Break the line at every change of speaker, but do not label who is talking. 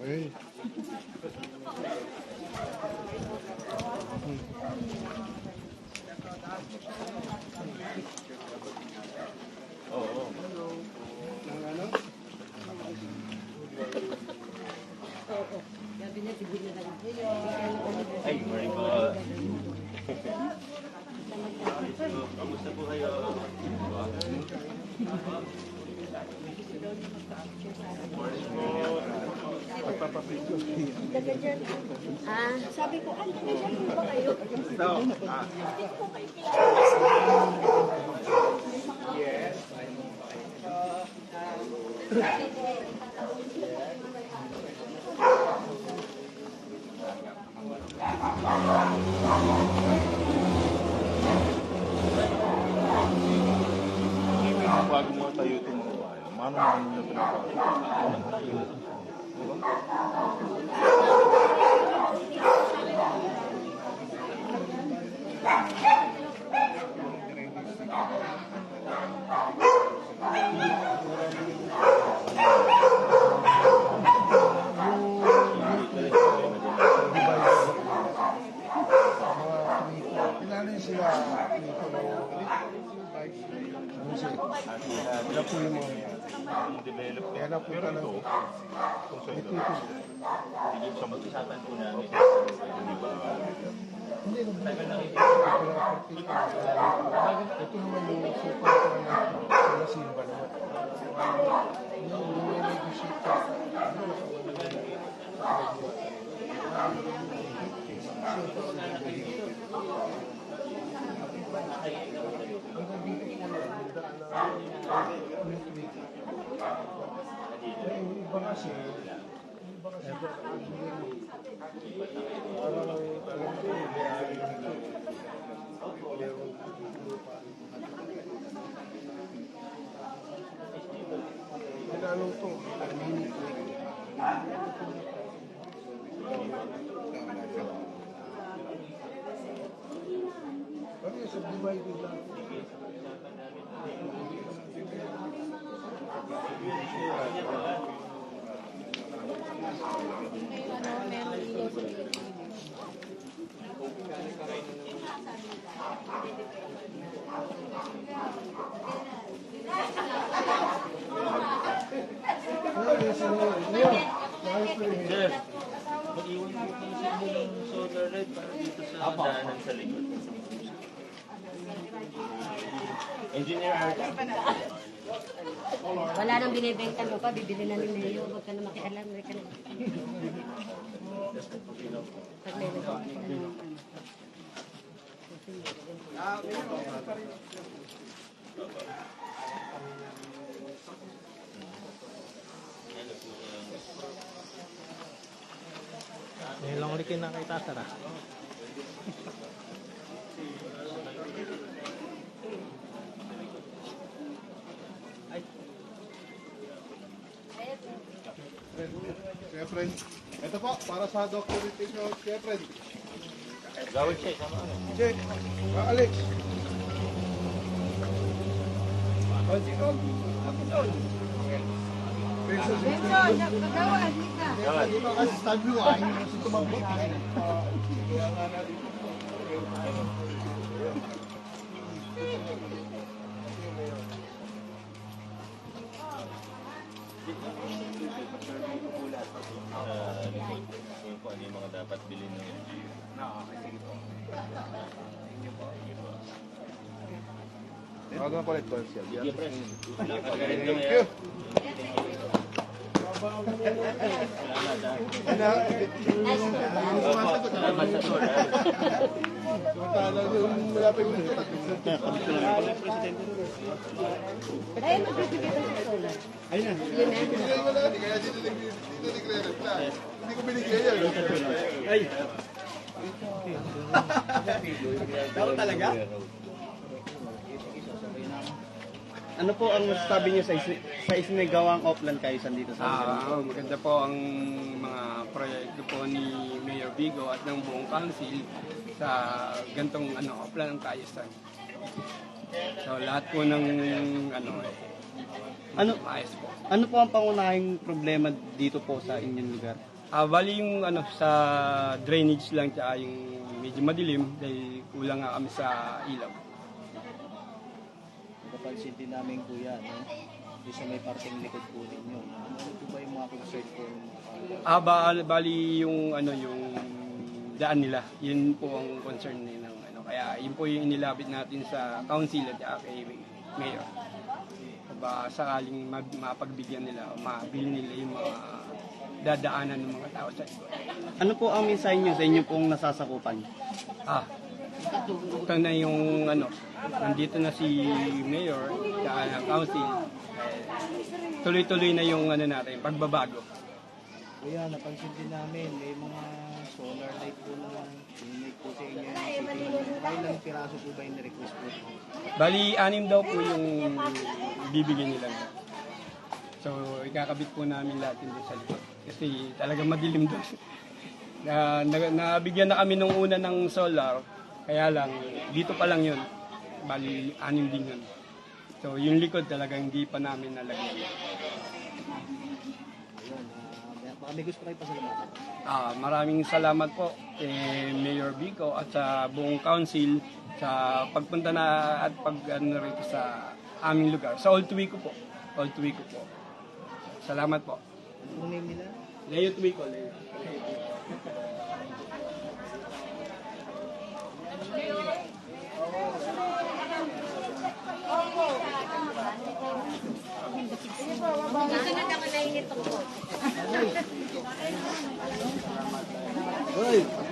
Eh.
Oo. Ay, morning po. Kamusta po kayo?
Sabi ko, ano na ba kayo?
Yes.
Bago mo tayo ito mo, mano-mano na pinapakita.
Kailangan sila sila po yung mga
Develop.
kaya na po talaga
Kung sa ito, hindi sa mag-usapan po namin.
hindi naman ito naman yung super na simba naman yung negotiate ka iba kasi ano to ano yung subdivided lang
Sir, mag-iwan po kayo ng solar light para dito sa daanan sa likod. Engineer Art.
Wala nang binibenta mo pa, bibili na ni Mayo. Huwag ka na makialam. Huwag ka na. Pag may
Ngayon lang ulit na kay Tatara.
Kuya Fred, ito po, para sa documentation, Kuya Fred.
Gawin siya, sama ano?
Jake, Alex. Hold. Benson,
Kagawa, Nika.
di ba kasi sabi mo, ayaw mo kasi tumambot.
Yung po, ano yung mga dapat bilhin ng LGU. Sige po.
Tawagan ko ulit po siya.
Sige, Pres.
Thank you.
Salamat sa tour.
Samantala yung malapit mo.
Ayun, magbibigay ka sa solar.
Ayun na.
Yun na.
Binigay ko na, kaya dito nagre-rep na. Hindi ko binigay yan.
Ay!
Daw talaga?
Ano po ang masasabi niyo sa isinagawang offline kayo dito sa
Maganda po ang mga proyekto po ni Mayor Vigo at ng buong council sa gantong offline ng kaayusan. So lahat po ng maayos po.
Ano po ang pangunahing problema dito po sa inyong lugar?
Bali yung ano, sa drainage lang tsaka yung medyo madilim dahil kulang nga kami sa ilaw.
Napansin din namin kuya, no? Doon sa may parting likod po ninyo. Ano po ba yung mga concern po ng mga
Bali yung ano yung daan nila. Yun po ang concern nila ng ano. Kaya yun po yung inilapit natin sa council at saka kay mayor. Baka sakaling mapagbigyan nila o mabili nila yung mga dadaanan ng mga tao sa likod.
Ano po ang mensahe niyo sa inyo pong nasasakupan?
Ito na yung ano, nandito na si mayor at ng council. Tuloy-tuloy na yung ano natin, pagbabago.
Kuya, napansin din namin, may mga solar light po na donate po sa inyo yung city. Ilang piraso po ba yung request po?
Bali, 6 daw po yung bibigyan nila. So, ikakabit po namin lahat yun doon sa likod. Kasi talagang madilim doon. Nabigyan na kami nung una ng solar, kaya lang, dito pa lang yun. Bali, 6 din yun. So, yung likod talagang hindi pa namin nalagyan.
Ayun, baka may gusto kayo pasalamatan.
Maraming salamat po kay Mayor Vico at sa buong council sa pagpunta na at pag-ano rito sa aming lugar. Sa Old Tuwico po. Old Tuwico po. Salamat po.
Ano name nila?
Leo Tuwico. Leo.
Susunod ako na init ako.
Hoy!